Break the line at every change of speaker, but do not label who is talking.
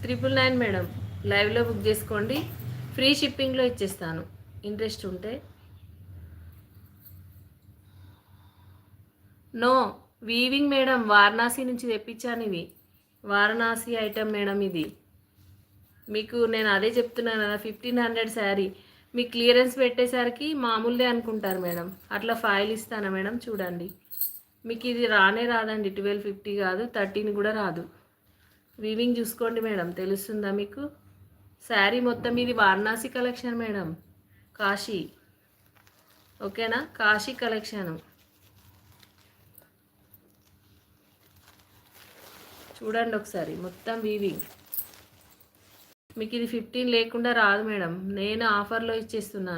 999 madam. లైవ్లో book చేసుకోండి, free షిప్పింగ్లో ఇచ్చేస్తాను ఇంట్రెస్ట్ ఉంటే. నో వీవింగ్ మేడం, వారణాసి నుంచి తెప్పించాను. ఇది వారణాసి ఐటమ్ మేడం. ఇది మీకు నేను అదే చెప్తున్నాను కదా, 1500 శారీ మీ క్లియరెన్స్ పెట్టేసరికి మామూలుదే అనుకుంటారు మేడం. అట్లా ఫైల్ ఇస్తానా మేడం, చూడండి. మీకు ఇది రానే రాదండి, 1250 కాదు, 13 కూడా రాదు. వీవింగ్ చూసుకోండి మేడం, తెలుస్తుందా మీకు. శారీ మొత్తం ఇది వారణాసి కలెక్షన్ మేడం, కాశీ. ఓకేనా, కాశీ కలెక్షను. చూడండి ఒకసారి, మొత్తం వీవింగ్. మీకు ఇది 15 లేకుండా రాదు మేడం, నేను ఆఫర్లో ఇచ్చేస్తున్నాను.